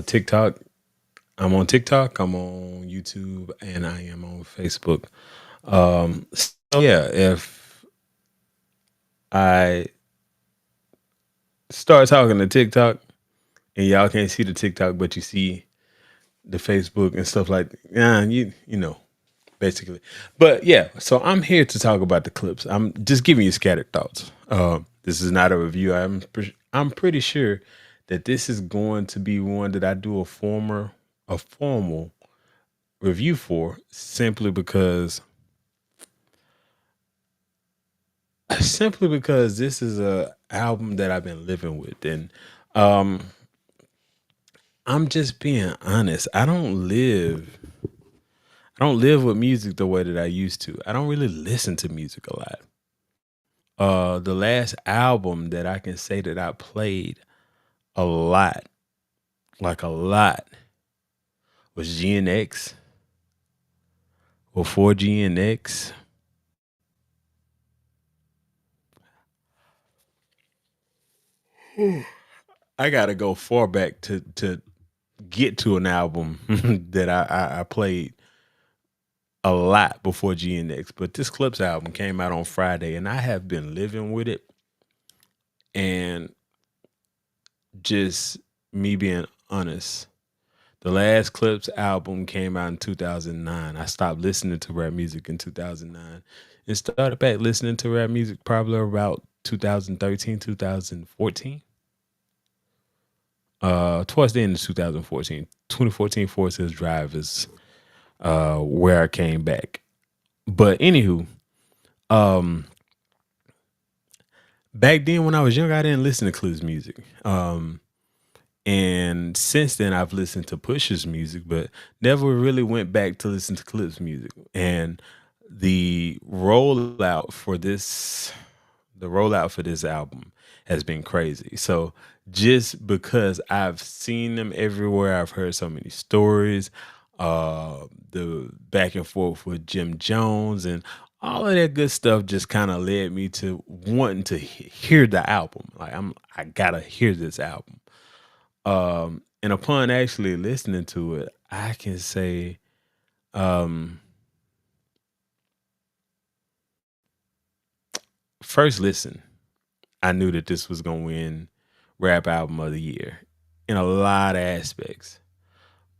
TikTok. I'm on TikTok. I'm on YouTube, and I am on Facebook. So yeah, if I start talking to TikTok and y'all can't see the TikTok, but you see the Facebook and stuff like, yeah, you know, basically. But yeah, so I'm here to talk about the clips. I'm just giving you scattered thoughts. This is not a review. I'm pretty sure that this is going to be one that I do a formal review for, simply because this is a album that I've been living with, and um I'm just being honest. I don't live with music the way that I used to. I don't really listen to music a lot. The last album that I can say that I played a lot, like a lot, was GNX, before GNX. I gotta go far back to get to an album that I played a lot before GNX. But this Clipse album came out on Friday, and I have been living with it. And just me being honest, the last Clipse album came out in 2009. I stopped listening to rap music in 2009 and started back listening to rap music probably about 2013, 2014. Towards the end of 2014, 2014 Forest Hills Drive is where I came back. But anywho, um, back then when I was young, I didn't listen to Clipse music. And since then, I've listened to Pusha's music, but never really went back to listen to Clip's music. And the rollout for this, the rollout for this album has been crazy. So just because I've seen them everywhere, I've heard so many stories, the back and forth with Jim Jones and all of that good stuff just kind of led me to wanting to hear the album. Like I gotta hear this album. And upon actually listening to it, I can say, um, first listen, I knew that this was gonna win rap album of the year in a lot of aspects.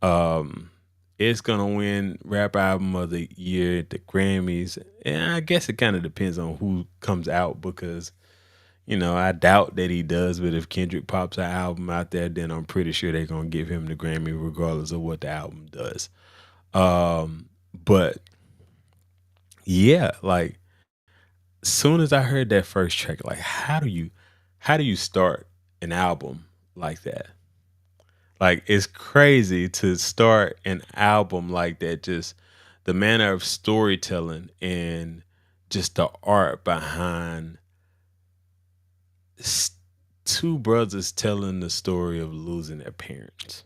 Um, it's gonna win rap album of the year at the Grammys, and I guess it kind of depends on who comes out because I doubt that he does. But if Kendrick pops an album out there, then I'm pretty sure they're gonna give him the Grammy regardless of what the album does. But yeah, like soon as I heard that first track, like how do you start an album like that? Like it's crazy to start an album like that. Just the manner of storytelling and just the art behind s- two brothers telling the story of losing their parents.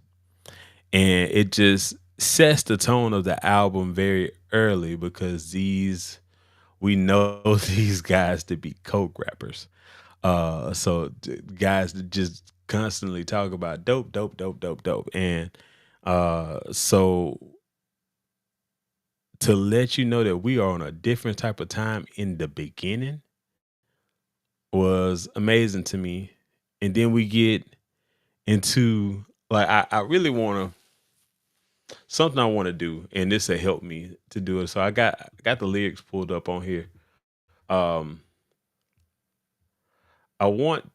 And it just sets the tone of the album very early because these we know these guys to be coke rappers. Guys that just constantly talk about dope, dope, dope, dope, dope. And so to let you know that we are on a different type of time in the beginning was amazing to me. And then we get into like I really wanna something I want to do, and this will help me to do it. So I got the lyrics pulled up on here. Um I want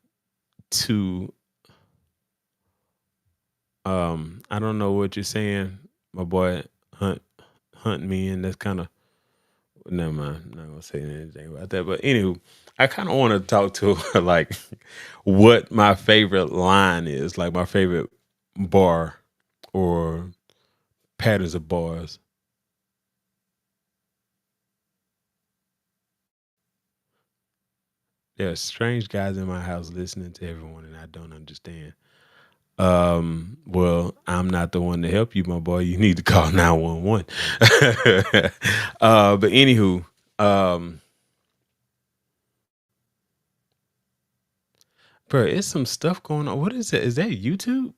to I don't know what you're saying, my boy Hunt Hunt me, and that's kind of never mind. I'm not gonna say anything about that. But anywho, I kind of want to talk to like what my favorite line is, like my favorite bar or patterns of bars. There are strange guys in my house listening to everyone, and I don't understand. Well, I'm not the one to help you, my boy. You need to call 911. But anywho, um, bro, it's some stuff going on. What is that? Is that YouTube?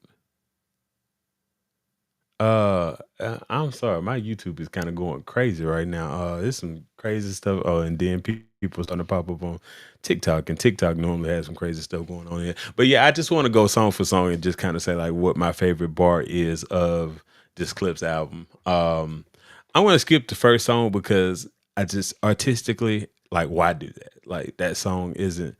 I'm sorry, my YouTube is kind of going crazy right now. There's some crazy stuff. Oh, and then people starting to pop up on TikTok, and TikTok normally has some crazy stuff going on here. But yeah, I just want to go song for song and just kind of say like what my favorite bar is of this Clips album. I want to skip the first song because I just artistically like why do that? Like that song isn't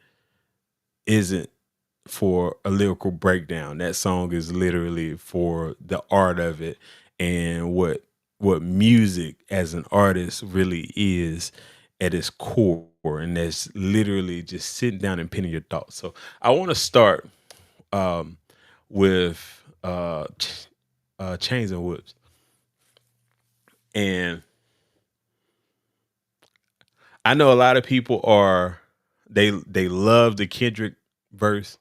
for a lyrical breakdown. That song is literally for the art of it and what music as an artist really is at its core. And that's literally just sitting down and penning your thoughts. So I want to start um, with Chains and Whips. And I know a lot of people they love the Kendrick verse.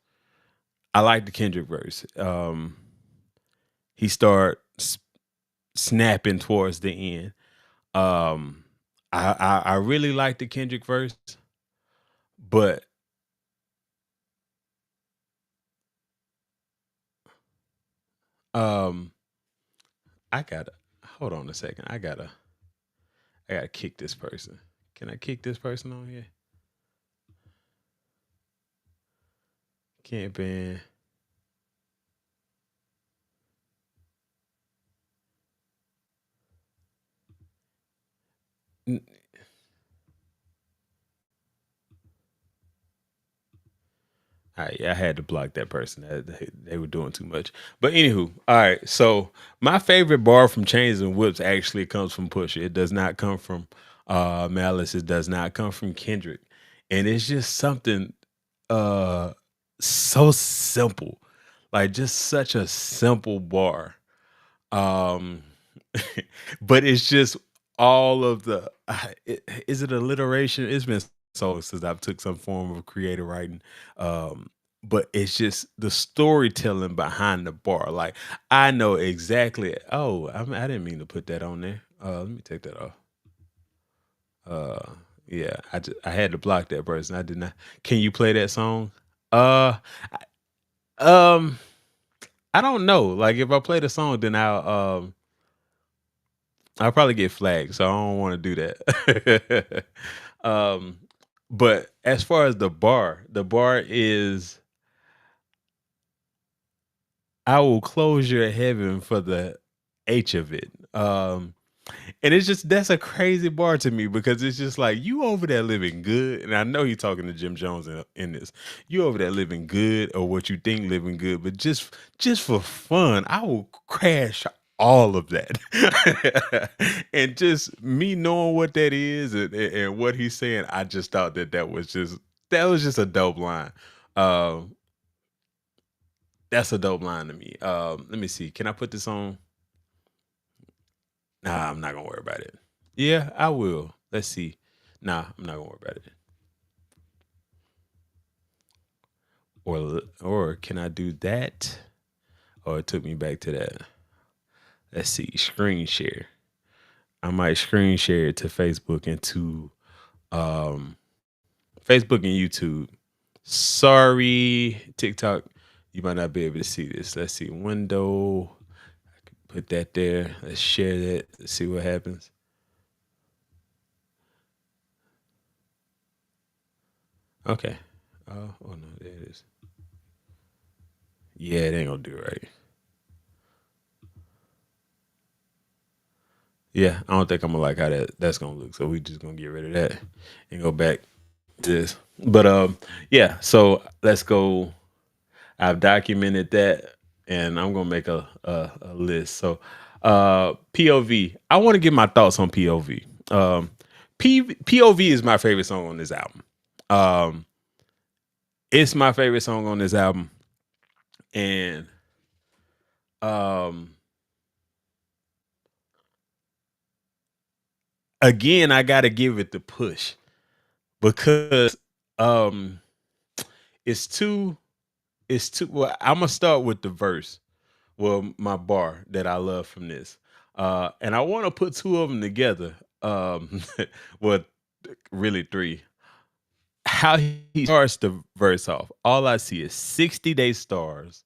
I like the Kendrick verse. He start snapping towards the end. Um, I really like the Kendrick verse, but um, I gotta hold on a second. I gotta kick this person. Can I kick this person on here? Can't ban. Yeah, I had to block that person. They were doing too much. But anywho, all right. So my favorite bar from Chains and Whips actually comes from Pusha. It does not come from Malice. It does not come from Kendrick. And it's just something uh so simple. Like just such a simple bar. Um but it's just all of the is it alliteration? It's been so long since I've took some form of creative writing. But it's just the storytelling behind the bar. Like I know exactly. Oh, I didn't mean to put that on there. Let me take that off. Uh, yeah, I had to block that person. I did not. Can you play that song? Uh, um, I don't know. Like if I play the song, then I'll probably get flagged, so I don't want to do that. um, but as far as the bar is I will close your heaven for the H of it. And it's just that's a crazy bar to me because it's just like you over there living good, and I know you're talking to Jim Jones in this. You over there living good, or what you think living good, but just for fun, I will crash all of that, and just me knowing what that is and what he's saying, I just thought that was just a dope line. Um, that's a dope line to me. Let me see. Can I put this on? Nah, I'm not gonna worry about it. Yeah, I will. Let's see. Nah, I'm not gonna worry about it. Or can I do that? Oh, it took me back to that. Let's see. Screen share. I might screen share it to Facebook and to um Facebook and YouTube. Sorry, TikTok. You might not be able to see this. Let's see. Window. Put that there. Let's share that. Let's see what happens. Okay. Oh no, there it is. Yeah, it ain't gonna do it right. Yeah, I don't think I'm gonna like how that's gonna look. So we just gonna get rid of that and go back to this. But yeah. So let's go. I've documented that, and I'm gonna make a list. So POV. I want to get my thoughts on POV. POV is my favorite song on this album. Um, it's my favorite song on this album, and um, again, I gotta give it the push because um it's too well, I'm gonna start with the verse. Well, my bar that I love from this. And I want to put two of them together. Well, really three. How he starts the verse off. All I see is 60-day stars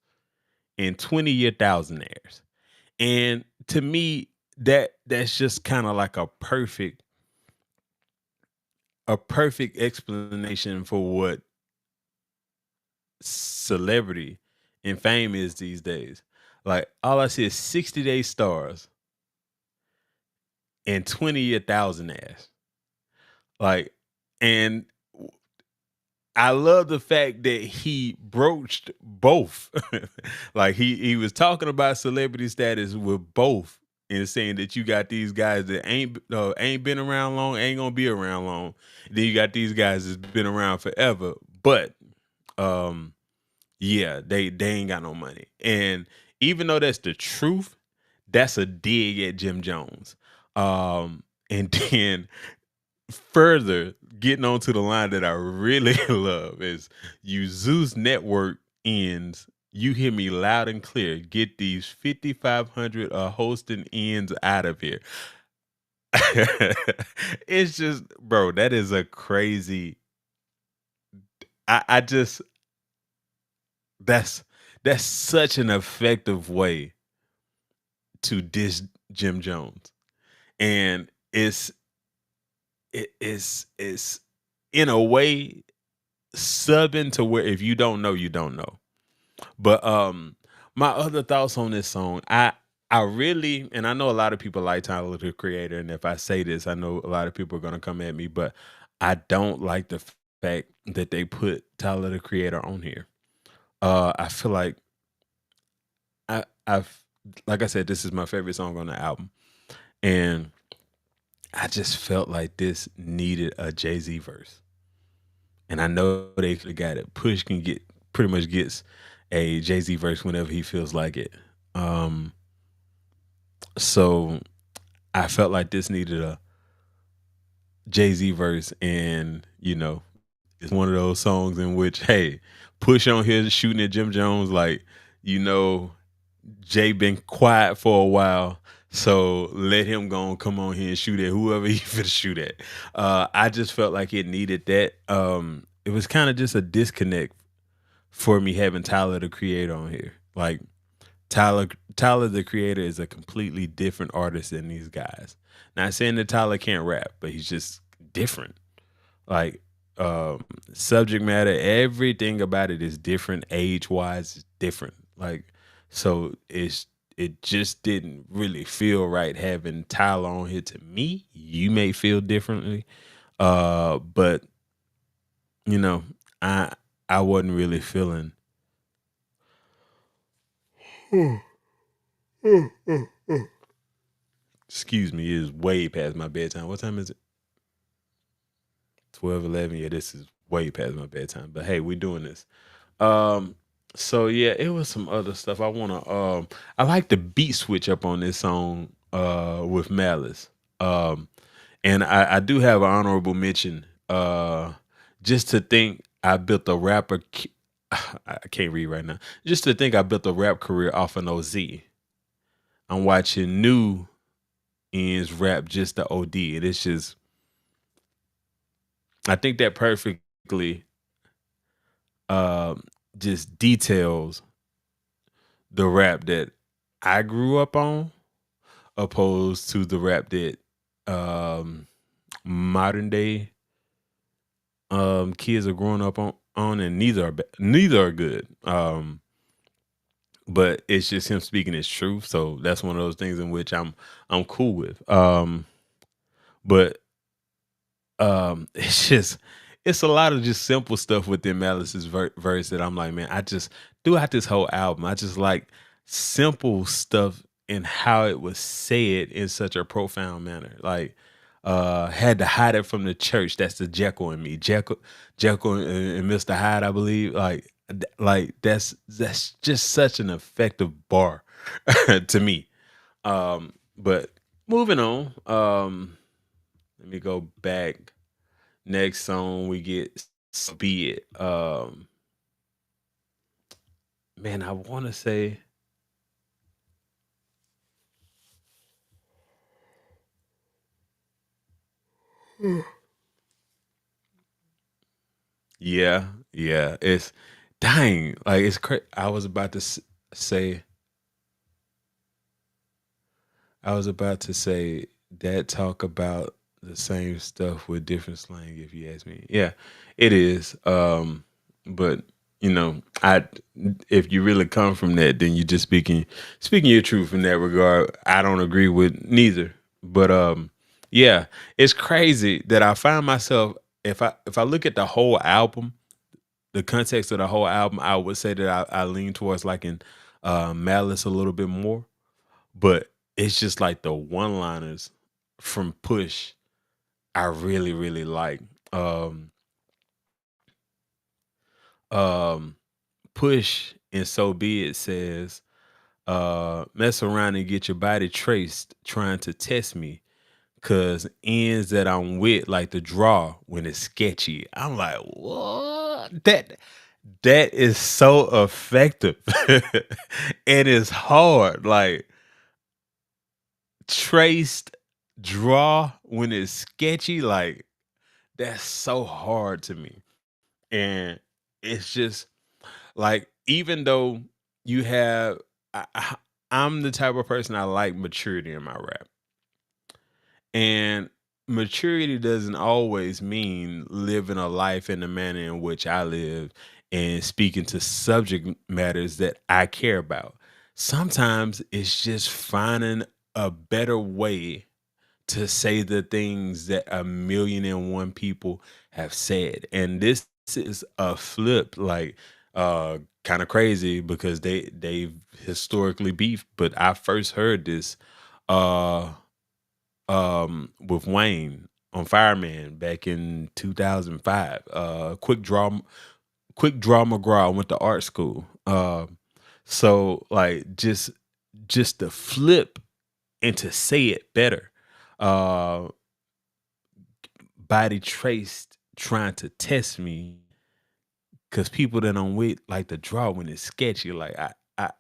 and 20-year thousandaires. And to me, that's just kind of like a perfect explanation for what celebrity and fame is these days. Like all I see is 60-day stars and 20,000 ass. Like, and I love the fact that he broached both. Like he was talking about celebrity status with both and saying that you got these guys that ain't been around long, ain't gonna be around long. Then you got these guys that's been around forever, but um yeah, they ain't got no money. And even though that's the truth, that's a dig at Jim Jones. And then further getting onto the line that I really love is you Zeus network ends. You hear me loud and clear. Get these 5,500 hosting ends out of here. It's just, bro, that is a crazy. I just that's that's such an effective way to diss Jim Jones, and it's in a way subbing to where if you don't know, you don't know. But my other thoughts on this song, I really, and I know a lot of people like Tyler the Creator, and if I say this, I know a lot of people are gonna come at me, but I don't like the fact that they put Tyler the Creator on here. I feel like I've like I said, this is my favorite song on the album, and I just felt like this needed a Jay Z verse. And I know they could have got it. Push can get pretty much gets a Jay Z verse whenever he feels like it. Um, so I felt like this needed a Jay Z verse, and it's one of those songs in which, hey, Push on here shooting at Jim Jones, like you know, Jay been quiet for a while, so let him go and come on here and shoot at whoever he fit shoot at. I just felt like it needed that. It was kind of just a disconnect for me having Tyler the Creator on here. Like Tyler Tyler the Creator is a completely different artist than these guys. Not saying that Tyler can't rap, but he's just different. Like subject matter, everything about it is different, age wise, it's different. Like so it just didn't really feel right having Tyler on here to me. You may feel differently. But you know, I I wasn't really feeling excuse me, it is way past my bedtime. What time is it? 12:11. Yeah, this is way past my bedtime. But hey, we doing this. Um, so yeah, it was some other stuff. I like the beat switch up on this song with Malice. Um and I do have an honorable mention. Just to think I built a I can't read right now. Just to think I built a rap career off an OZ. I'm watching new ends rap just the OD. And it's just I think that perfectly um just details the rap that I grew up on opposed to the rap that um modern day kids are growing up on, and neither are good. But it's just him speaking his truth, so that's one of those things in which I'm cool with. But it's just it's a lot of just simple stuff within Malice's verse that I'm like, man, I just throughout this whole album, I just like simple stuff and how it was said in such a profound manner. Like, had to hide it from the church. That's the Jekyll in me. Jekyll and Mr. Hyde, I believe. Like that's just such an effective bar to me. But moving on. Let me go back. Next song we get Be It. Man, I want to say yeah, yeah. It's dang, like it's crazy. I was about to say I was about to say that talk about the same stuff with different slang. If you ask me, yeah, it is. But I if you really come from that, then you just speaking your truth in that regard. I don't agree with neither. But yeah, it's crazy that I find myself if I look at the whole album, the context of the whole album, I would say that I lean towards like in Malice a little bit more, but it's just like the one liners from Push I really, really like. Um um Push and So Be It says, mess around and get your body traced trying to test me. Cause ends that I'm with like the draw when it's sketchy. I'm like, what? That is so effective. And it's hard. Like traced draw when it's sketchy, like that's so hard to me. And it's just like even though you have I'm the type of person I like maturity in my rap. And maturity doesn't always mean living a life in the manner in which I live and speaking to subject matters that I care about. Sometimes it's just finding a better way to say the things that a million and one people have said. And this is a flip, like kind of crazy because they've historically beefed, but I first heard this uh with Wayne on Fireman back in 2005. Quick draw McGraw. I went to art school. So like just to flip and to say it better. Uh Body traced trying to test me because people that I'm with like to draw when it's sketchy. Like I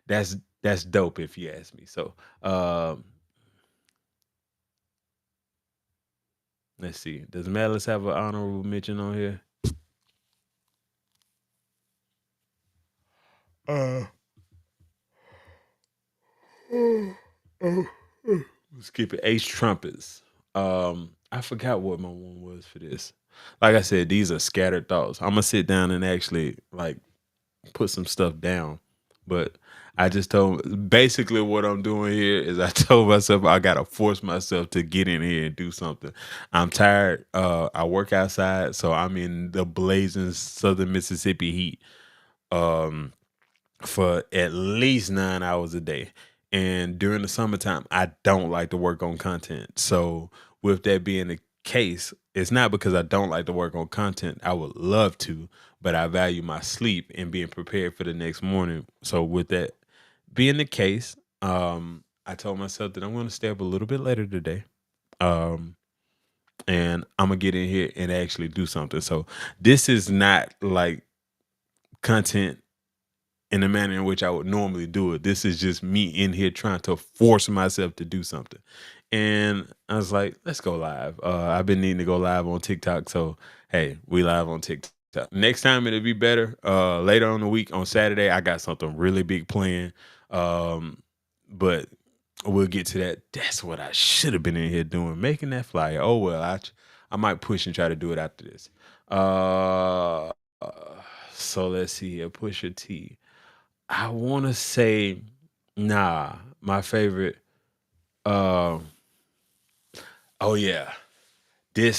that's that's dope if you ask me. So um let's see. Does Malice have an honorable mention on here? Uh, Skip it. Ace trumpets. I forgot what my one was for this. Like I said, these are scattered thoughts. I'm gonna sit down and actually like put some stuff down. But I just told basically what I'm doing here is I told myself I gotta force myself to get in here and do something. I'm tired. I work outside, so I'm in the blazing southern Mississippi heat. Um for at least 9 hours a day. And during the summertime, I don't like to work on content. So, with that being the case, it's not because I don't like to work on content. I would love to, but I value my sleep and being prepared for the next morning. So, with that being the case, I told myself that I'm going to stay up a little bit later today. Um, and I'm going to get in here and actually do something. So, this is not like content in the manner in which I would normally do it. This is just me in here trying to force myself to do something. And I was like, let's go live. I've been needing to go live on TikTok. So, hey, we live on TikTok. Next time it'll be better. Later on the week on Saturday, I got something really big planned. Um, but we'll get to that. That's what I should have been in here doing, making that flyer. Oh, well, I might push and try to do it after this. Uh, so let's see here. Pusha T. I want to say, nah, my favorite. Um, oh yeah,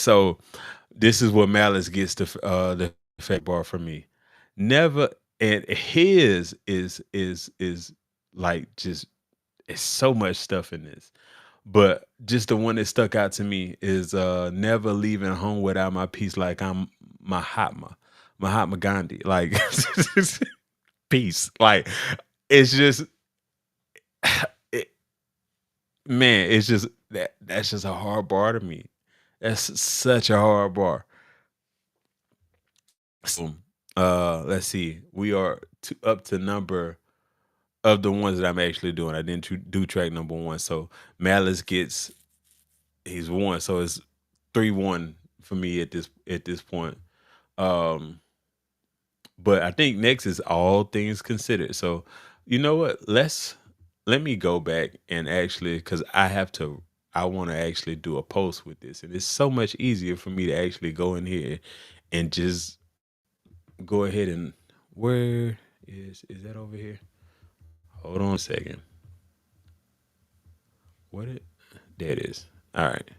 so this is what Malice gets the fake bar for me. Never and his is like just it's so much stuff in this. But just the one that stuck out to me is never leaving home without my peace like I'm Mahatma Gandhi. Like peace. Like it's just it, man, it's just that's just a hard bar to me. That's such a hard bar. So, let's see. We are up to number of the ones that I'm actually doing. I didn't do track number one, so Malice gets he's one, so it's 3-1 for me at this point. Um, but I think next is all things considered. So, you know what? let me go back and actually, because I want to actually do a post with this, and it's so much easier for me to actually go in here and just go ahead and where is that over here? Hold on a second. What it? There it is. All right,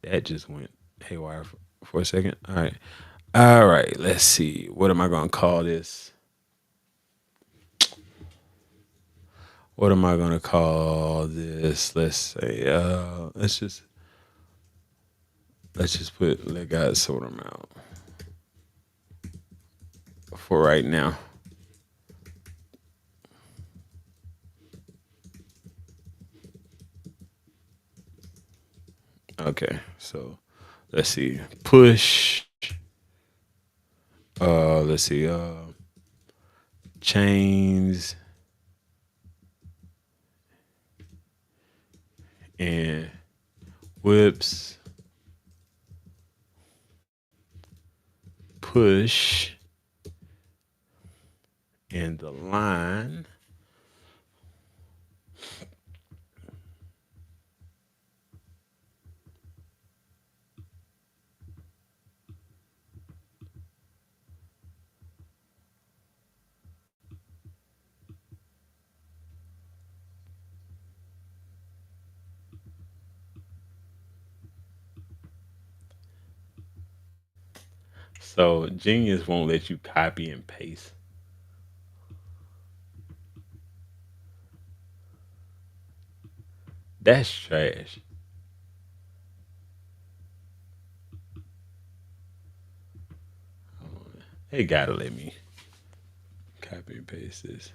that just went haywire for a second. All right. Let's see. What am I gonna call this? What am I gonna call this? Let's just put let God sort them out for right now. Okay, so let's see. Push. Let's see. Chains and whips. Push and the line. So Genius won't let you copy and paste. That's trash. They gotta let me copy and paste this.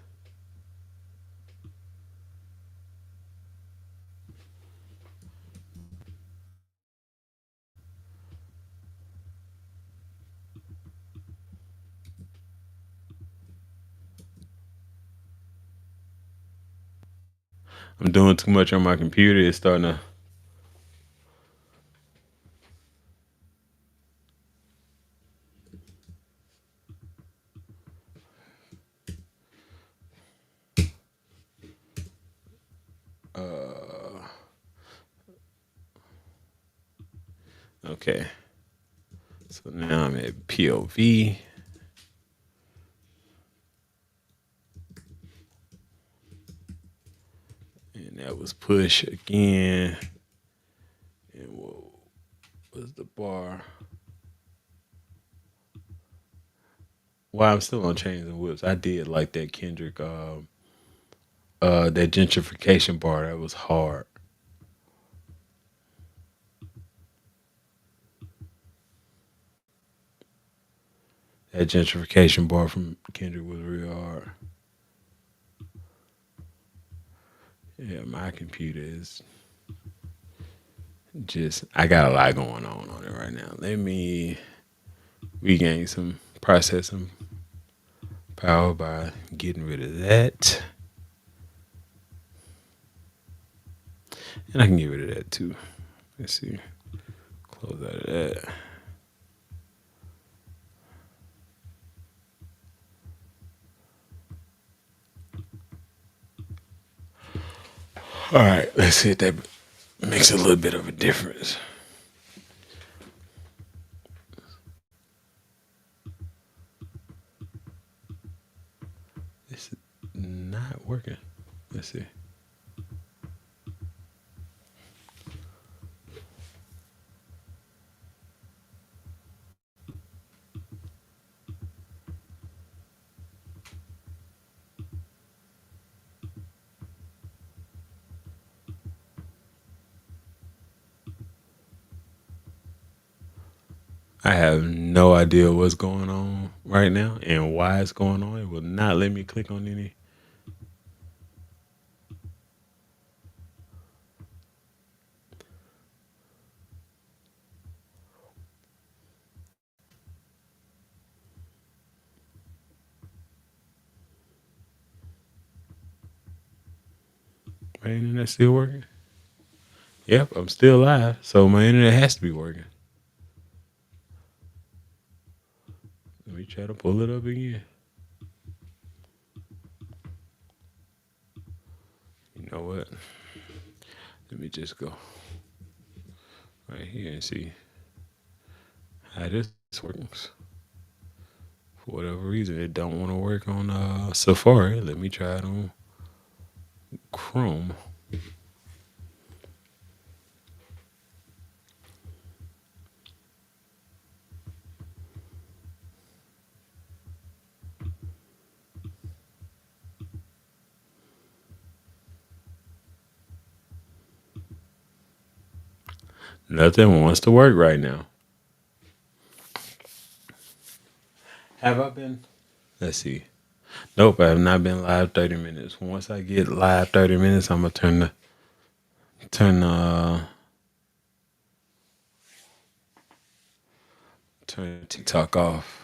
I'm doing too much on my computer. It's starting to. Uh, okay. So now I'm at POV, and that was push again. And what was the bar? Well, I'm still on chains and whips. I did like that Kendrick, that gentrification bar. That was hard. That gentrification bar from Kendrick was real hard. Yeah, my computer is just. I got a lot going on it right now. Let me regain some processing power by getting rid of that, and I can get rid of that too. Let's see. Close out of that. All right, let's see if that makes a little bit of a difference. This is not working. Let's see. I have no idea what's going on right now and why it's going on. It will not let me click on any. My internet still working? Yep, I'm still live, so my internet has to be working. Let me try to pull it up again. know what? Let me just go right here and see how this works. For whatever reason, it don't want to work on Safari. Let me try it on Chrome. Nothing wants to work right now. Have I been? Let's see. Nope, I have not been live 30 minutes. Once I get live 30 minutes, I'm gonna turn turn TikTok off.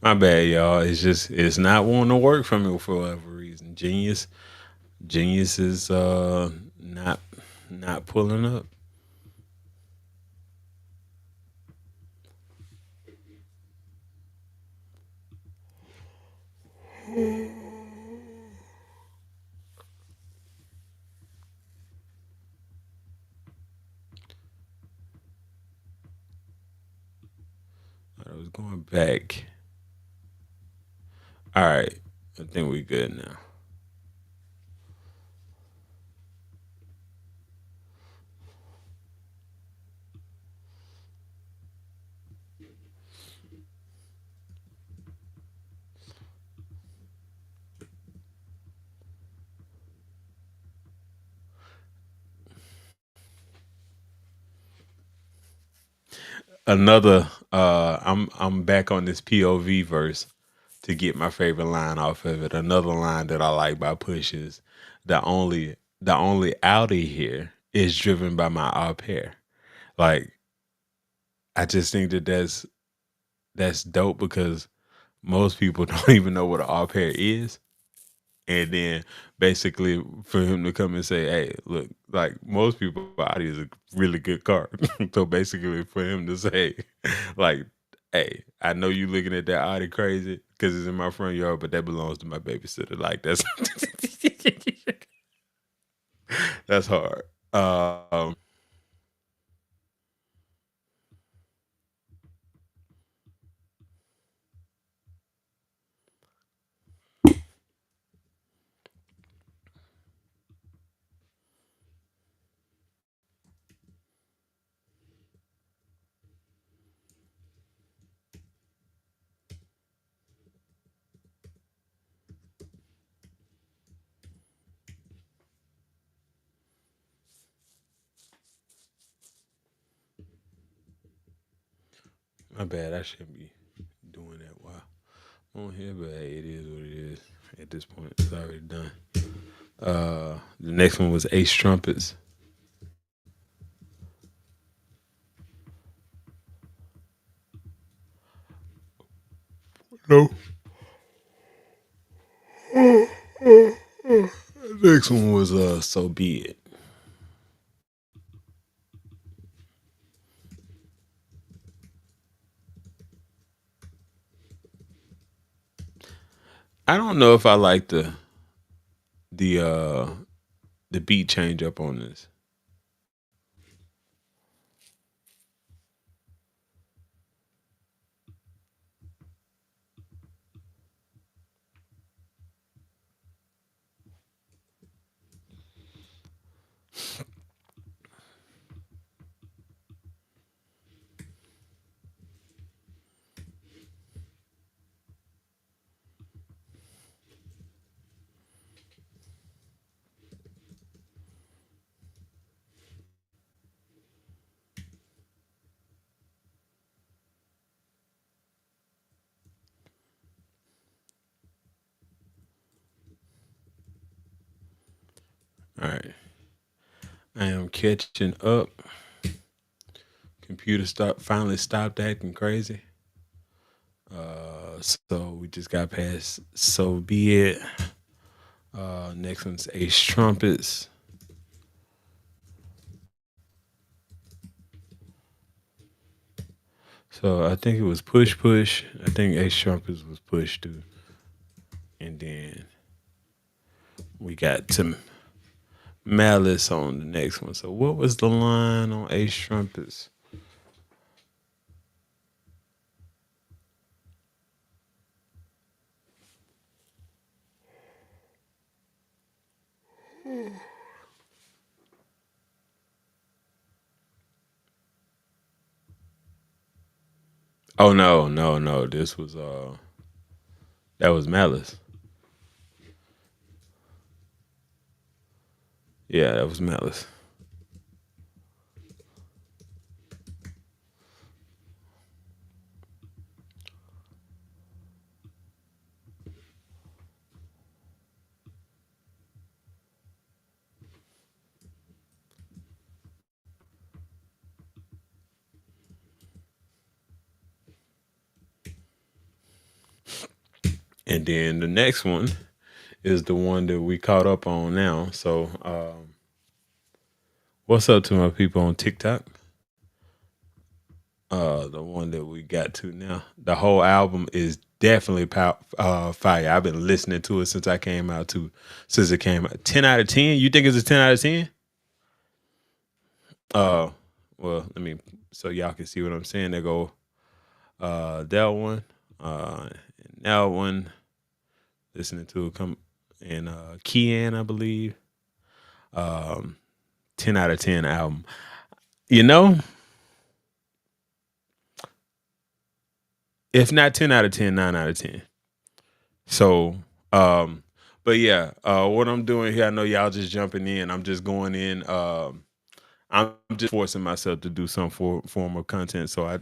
My bad, y'all. It's not wanting to work for me for whatever reason. Genius is not pulling up. I was going back. All right, I think we good now. Another I'm back on this POV verse to get my favorite line off of it. Another line that I like by Push is the only Audi here is driven by my au pair. Like I just think that's dope because most people don't even know what an au pair is. And then basically for him to come and say, "Hey, look, like most people, Audi is a really good car." So basically for him to say, like, "Hey, I know you looking at that Audi crazy because it's in my front yard, but that belongs to my babysitter." Like that's that's hard. My bad. I shouldn't be doing that while on here, but hey, it is what it is. At this point, it's already done. The next one was Ace Trumpets. No. The next one was So Be It. I don't know if I like the uh the beat change up on this. All right. I am catching up. Computer finally stopped acting crazy. So we just got past So Be It. Next one's Ace Trumpets. So I think it was Push Push. I think Ace Trumpets was Push too. And then we got to Malice on the next one. So what was the line on Ace Trumpets? Oh no, no, no. This was that was Malice. Yeah, that was Malice. And then the next one is the one that we caught up on now. So what's up to my people on TikTok? The one that we got to now. The whole album is definitely fire. I've been listening to it since I came out too. Since it came out, 10 out of 10. You think it's a 10 out of 10? Uh, well, let me so y'all can see what I'm saying. They go that one, and that one. Listening to it come and Kian, I believe. Um, 10 out of 10 album. You know, if not 10 out of 10, 9 out of 10. So, um, but yeah, what I'm doing here, I know y'all just jumping in. I'm just going in. I'm just forcing myself to do some form of content. So I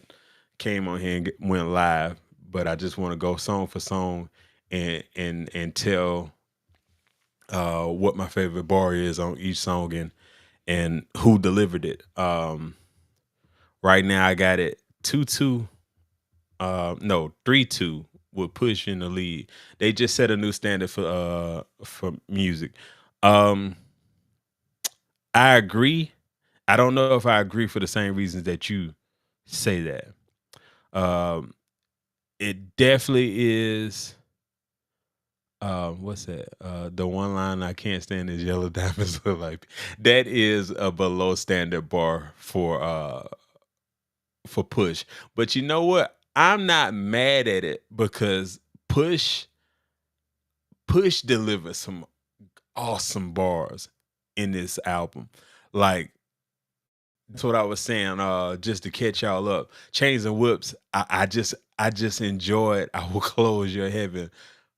came on here and went live, but I just want to go song for song and tell what my favorite bar is on each song and who delivered it. Right now I got it 2-2, no 3-2 with Push in the lead. They just set a new standard for music. Um, I agree. I don't know if I agree for the same reasons that you say that. Um, it definitely is. What's that? The one line I can't stand is "Yellow Diamonds look like." That is a below standard bar for Push. But you know what? I'm not mad at it because Push Push delivers some awesome bars in this album. Like that's what I was saying. Just to catch y'all up, Chains and Whips. I just enjoyed. I will close your heaven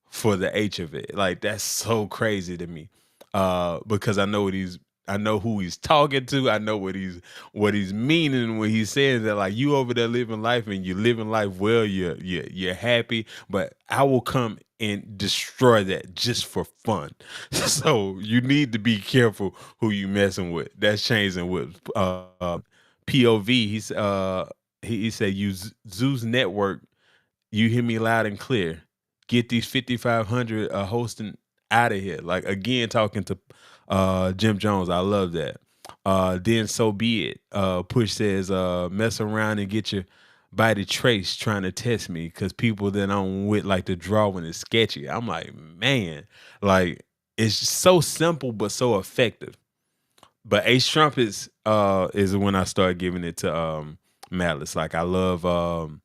for the H of it. Like that's so crazy to me. Because I know who he's talking to. I know what he's meaning when he's saying that like you over there living life and you're living life well, you're happy, but I will come and destroy that just for fun. So you need to be careful who you messing with. That's changing with POV. He said use Zeus Network, you hear me loud and clear. Get these 5,500 hosting out of here. Like again, talking to Jim Jones. I love that. Then so be it. Push says, mess around and get your body traced trying to test me because people that I'm with like to draw when it's sketchy. I'm like, man, like it's so simple but so effective. But Ace Trumpets is when I start giving it to Malice. Like I love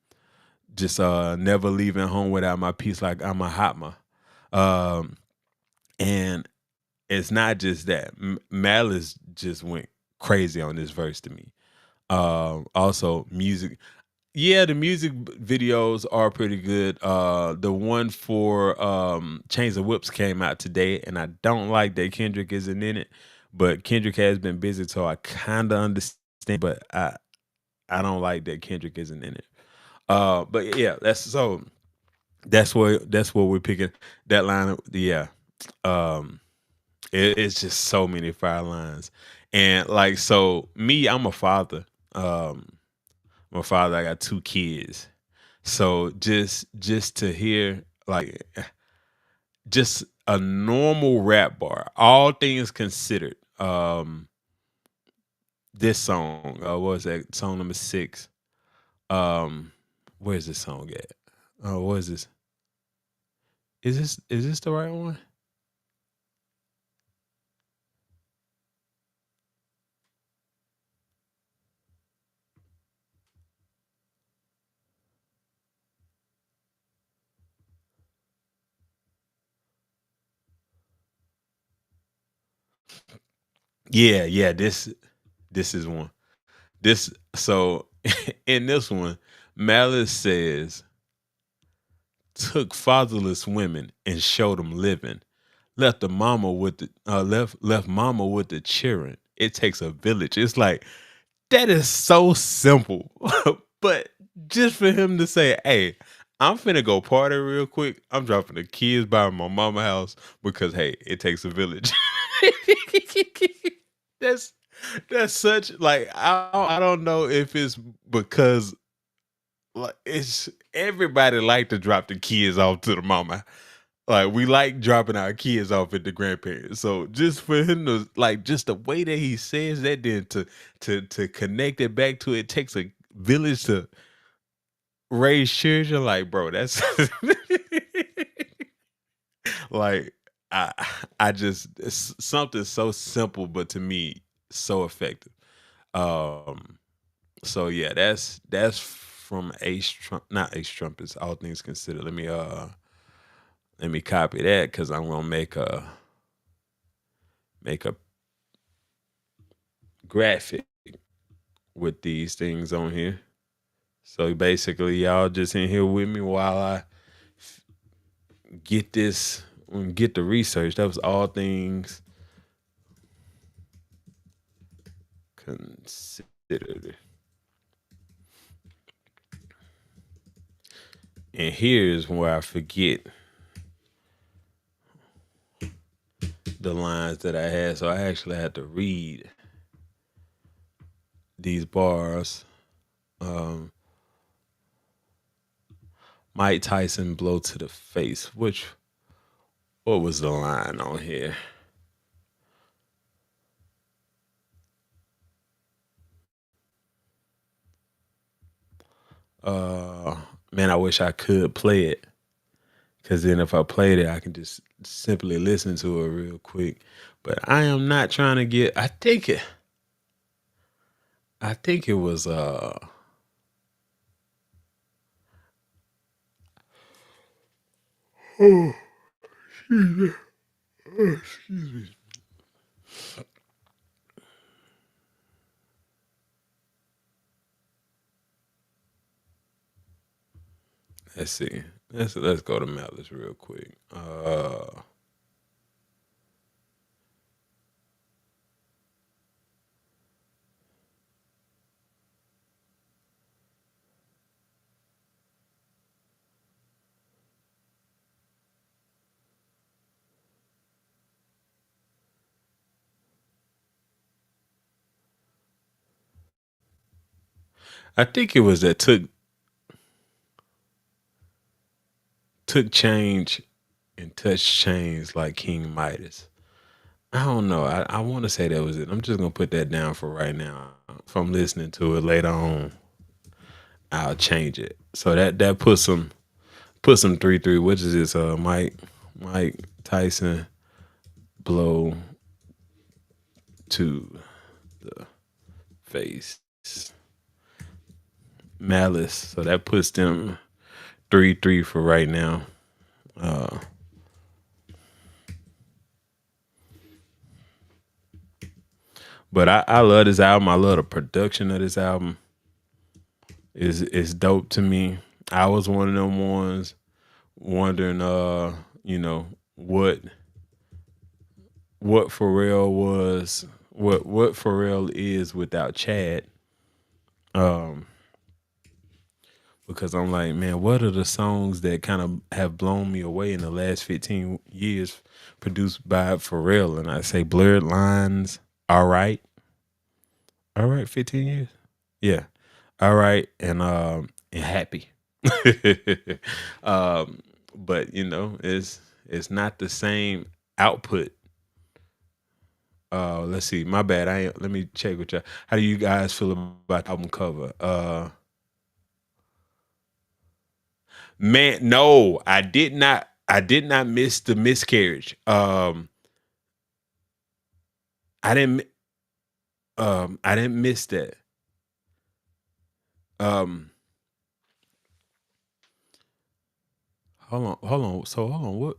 just never leaving home without my piece like I'm a hotma. Um and it's not just that. Malice just went crazy on this verse to me. Also music. Yeah, the music videos are pretty good. The one for Chains of Whips came out today, and I don't like that Kendrick isn't in it. But Kendrick has been busy, so I kind of understand. But I don't like that Kendrick isn't in it. But yeah, that's what we're picking. That line, yeah. Um, it's just so many fire lines, and like so, me, I'm a father. Um, I'm a father. I got two kids, So just to hear like just a normal rap bar, all things considered. This song, what was that song number 6? Um, where's this song at? Oh, what is this? Is this the right one? Yeah, yeah. This is one. This so in this one, Malice says, took fatherless women and showed them living. Left mama with the cheering. It takes a village. It's like that is so simple. But just for him to say, hey, I'm finna go party real quick. I'm dropping the kids by my mama house because hey, it takes a village. that's that's such like I don't know if it's because like it's everybody like to drop the kids off to the mama. Like we like dropping our kids off at the grandparents. So just for him to like just the way that he says that, then to connect it back to it takes a village to raise children. Like, bro, that's like I I just it's something so simple, but to me so effective. Um, so yeah, that's from Ace Trump, not Ace Trumpets. All things considered. Let me copy that because I'm gonna make a graphic with these things on here. So basically, y'all just in here with me while I get this, get the research. That was all things considered. And here's where I forget the lines that I had. So I actually had to read these bars. Um, Mike Tyson blow to the face. What was the line on here? Uh, man, I wish I could play it. Cause then if I played it, I can just simply listen to it real quick. But I am not trying to get. I think it was. Oh, excuse me. Let's see. Let's go to Malice real quick. I think it was that took change and touched chains like King Midas. I don't know. I want to say that was it. I'm just gonna put that down for right now. If I'm listening to it later on, I'll change it. So that put some 3-3. Which is this? Mike Tyson blow to the face. Malice. So that puts them 3-3 for right now. Uh, but I love this album. I love the production of this album. Is dope to me. I was one of them ones wondering, you know, what Pharrell was, what Pharrell is without Chad. Um, because I'm like, man, what are the songs that kind of have blown me away in the last 15 years produced by Pharrell? And I say Blurred Lines, All right, 15 years. Yeah. All right, and Happy. um, but it's not the same output. Let's see. My bad. I ain't, let me check with you. How do you guys feel about the album cover? Man, no, I did not. I did not miss the miscarriage. I didn't. I didn't miss that. Um, hold on. So hold on. What?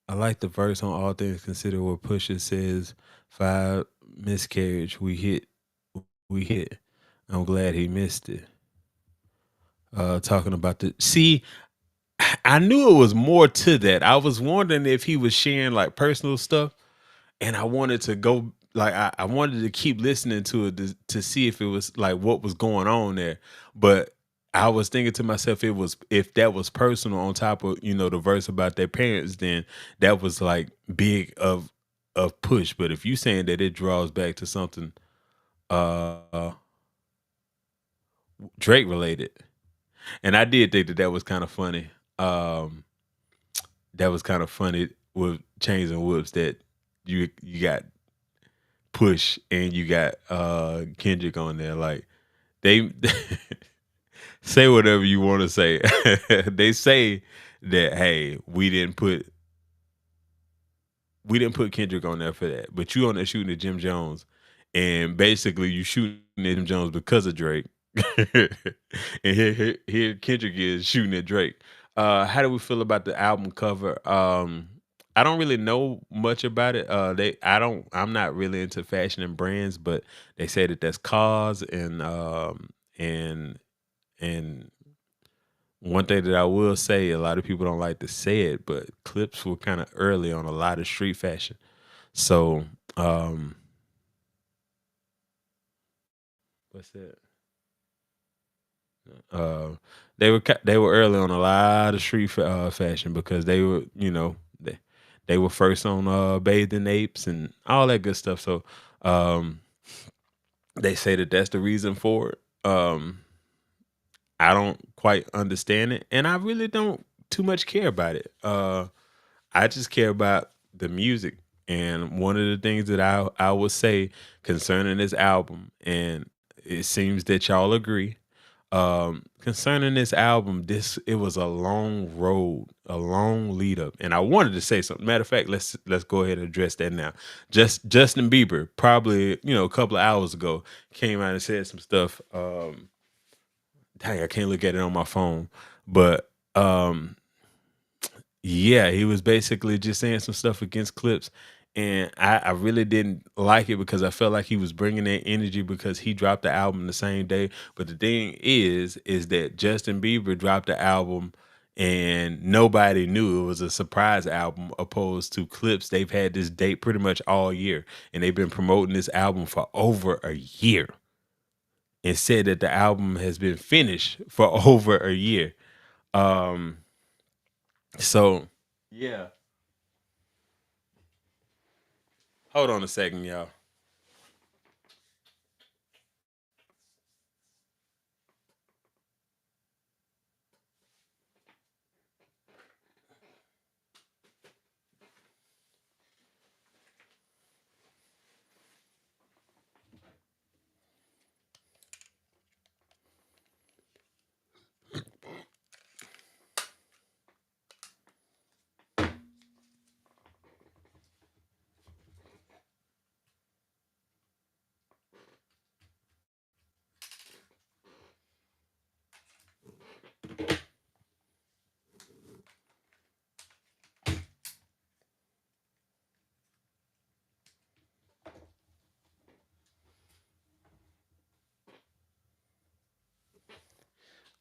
I like the verse on all things considered where Pusha says five miscarriage. We hit. I'm glad he missed it. Talking about the see, I knew it was more to that. I was wondering if he was sharing like personal stuff, and I wanted to go like I wanted to keep listening to it to see if it was like what was going on there. But I was thinking to myself, it was if that was personal on top of the verse about their parents, then that was like big of push. But if you saying that it draws back to something uh Drake related, and I did think that that was kind of funny. Um, that was kind of funny with chains and whoops that you got Push and you got Kendrick on there. Like they say whatever you want to say. They say that hey, we didn't put Kendrick on there for that, but you on there shooting at Jim Jones, and basically you shooting at Jim Jones because of Drake. And here Kendrick is shooting at Drake. How do we feel about the album cover? I don't really know much about it. I'm not really into fashion and brands, but they say that that's cause and and one thing that I will say, a lot of people don't like to say it, but Clips were kind of early on a lot of street fashion. So, um, what's that? Uh, they were early on a lot of fashion because they were first on bathing apes and all that good stuff. So, um, they say that that's the reason for it. I don't quite understand it, and I really don't too much care about it. I just care about the music. And one of the things that I would say concerning this album, and it seems that y'all agree, concerning this album, this it was a long road, a long lead up. And I wanted to say something. Matter of fact, let's go ahead and address that now. Just Justin Bieber, probably, a couple of hours ago, came out and said some stuff. Dang, I can't look at it on my phone. But yeah, he was basically just saying some stuff against Clips, and I really didn't like it because I felt like he was bringing that energy because he dropped the album the same day. But the thing is that Justin Bieber dropped the album and nobody knew it was a surprise album, opposed to Clips. They've had this date pretty much all year, and they've been promoting this album for over a year and said that the album has been finished for over a year. Um, so yeah. Hold on a second, y'all.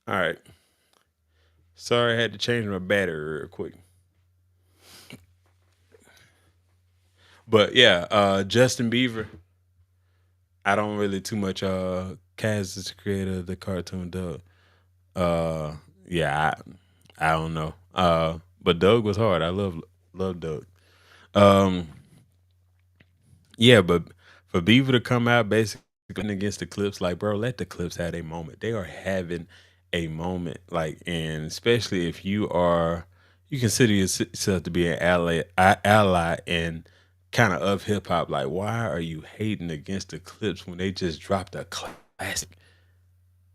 All right. Sorry, I had to change my battery real quick. But yeah, Justin Bieber. I don't really too much. Kaz is the creator of the cartoon Doug. Yeah, I don't know. But Doug was hard. I love Doug. Um, yeah, but for Bieber to come out basically against the Clips, like bro, let the Clips have a moment. They are having a moment, like, and especially if you consider yourself to be an ally and kind of hip hop. Like, why are you hating against the Clips when they just dropped a classic?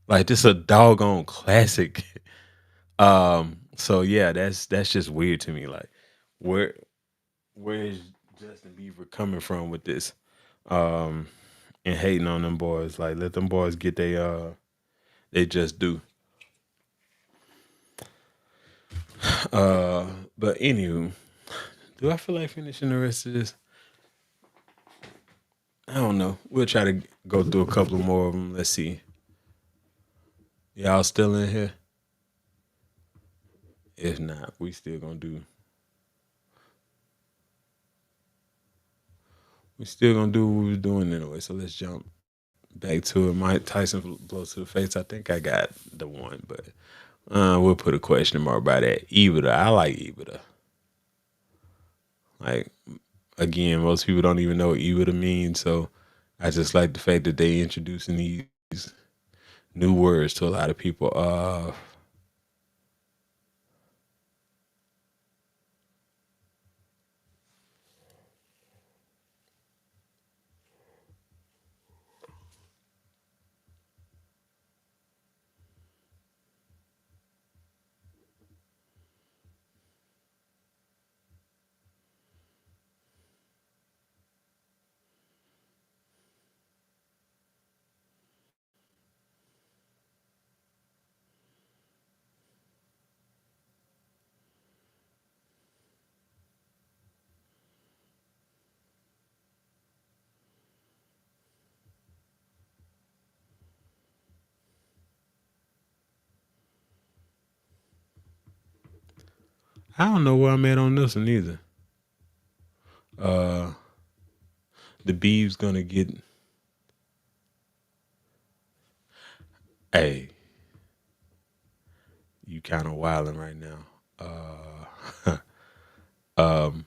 Like, this a doggone classic. So yeah, that's just weird to me. Like, where where is Justin Bieber coming from with this? Um, and hating on them boys. Like, let them boys get they just do. Uh, but anywho, do I feel like finishing the rest of this? I don't know. We'll try to go through a couple more of them. Let's see. Y'all still in here? If not, we still gonna do what we was doing anyway. So let's jump back to it. Mike Tyson blows to the face. I think I got the one, but we'll put a question mark by that. Ibra, I like Ibra. Like, again, most people don't even know what Ibra means, so I just like the fact that they introducing these new words to a lot of people. I don't know where I'm at on this one either. Uh, the Bee's gonna get. Hey, you kind of wilding right now. Um,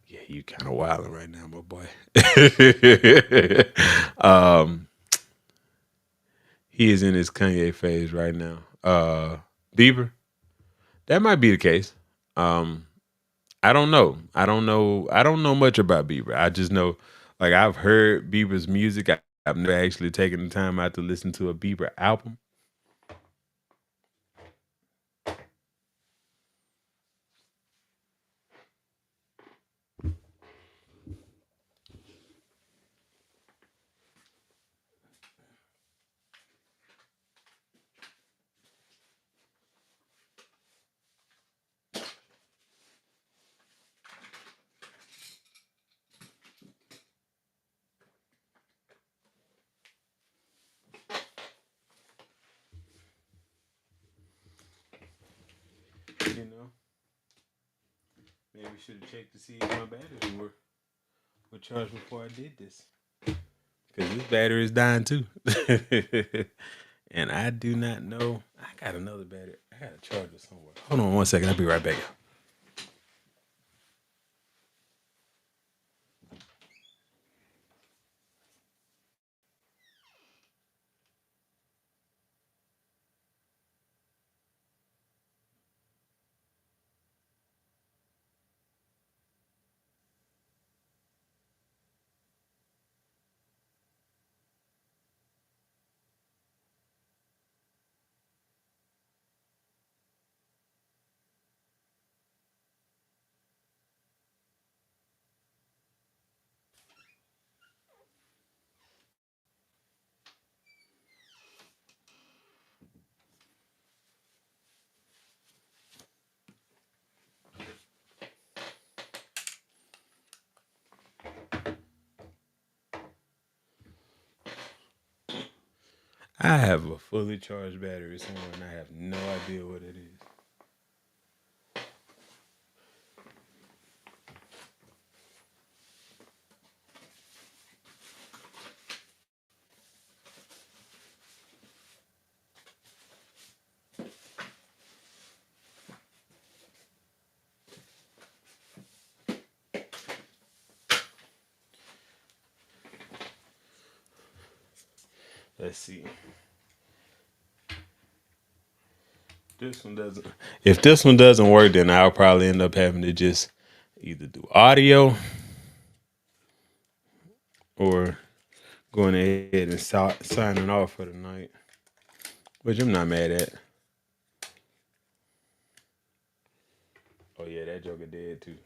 yeah, you kind of wilding right now, my boy. um, he is in his Kanye phase right now. Bieber, that might be the case. Um, I don't know. I don't know. I don't know much about Bieber. I just know, like, I've heard Bieber's music. I've never actually taken the time out to listen to a Bieber album. You know, maybe we should have checked to see if my batteries were charged before I did this. Because this battery is dying too. And I do not know. I got another battery. I got a charger somewhere. Hold on one second. I'll be right back. I have a fully charged battery somewhere and I have no idea what it is. Let's see. this one doesn't if this one doesn't work, then I'll probably end up having to just either do audio or going ahead and signing off for the night, which I'm not mad at. Oh yeah, that Joker dead too.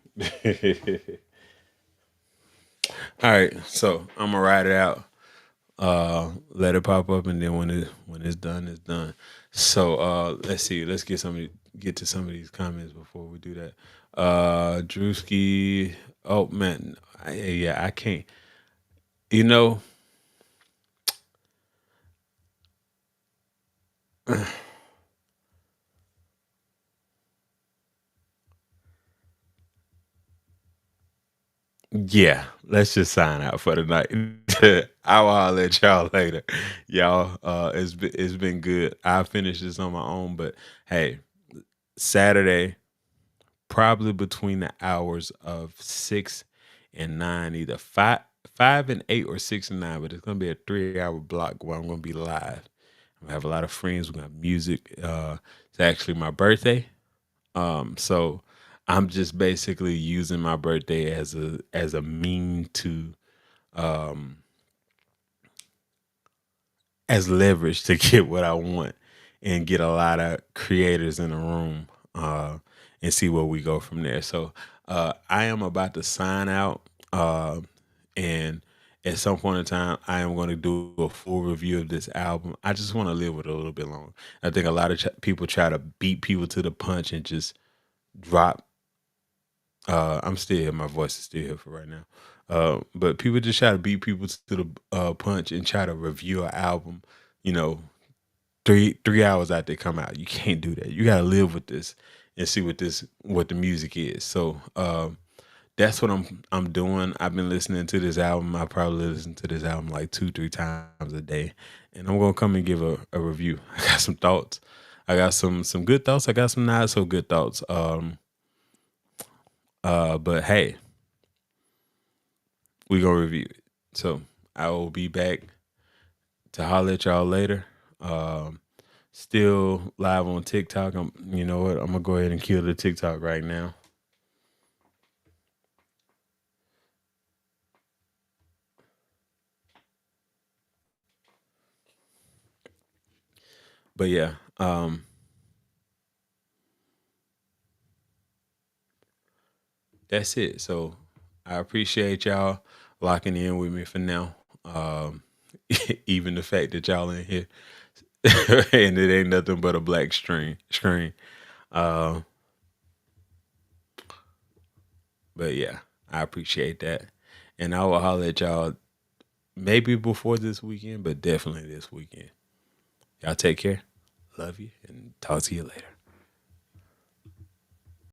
All right, so I'm gonna ride it out. Let it pop up, and then when it's done, it's done. So let's see. Let's get to some of these comments before we do that. Drewski. Oh man, yeah, I can't. You know, yeah. Let's just sign out for the night. I'll holler at y'all later, y'all. It's been good. I finished this on my own, but hey, Saturday probably between the hours of 6 and 9, either five and 8 or 6 and 9. But it's gonna be a 3 hour block where I'm gonna be live. I have a lot of friends. We're gonna have music. It's actually my birthday. So I'm just basically using my birthday as a mean to um as leverage to get what I want and get a lot of creators in the room and see where we go from there. So I am about to sign out, and at some point in time, I am going to do a full review of this album. I just want to live with it a little bit longer. I think a lot of people try to beat people to the punch and just drop. I'm still here. My voice is still here for right now. But people just try to beat people to the punch and try to review an album, you know, three hours after they come out. You can't do that. You gotta live with this and see what the music is. So that's what I'm doing. I've been listening to this album. I probably listen to this album like 2 3 times a day, and I'm gonna come and give a review. I got some thoughts. I got some good thoughts. I got some not so good thoughts. But hey, we gonna review it. So I will be back to holler at y'all later. Um, Still live on TikTok. You know what? I'm gonna go ahead and kill the TikTok right now. But yeah, that's it. So I appreciate y'all locking in with me for now. Even the fact that y'all in here and it ain't nothing but a black screen. Uh, but yeah, I appreciate that. And I will holler at y'all maybe before this weekend, but definitely this weekend. Y'all take care. Love you and talk to you later.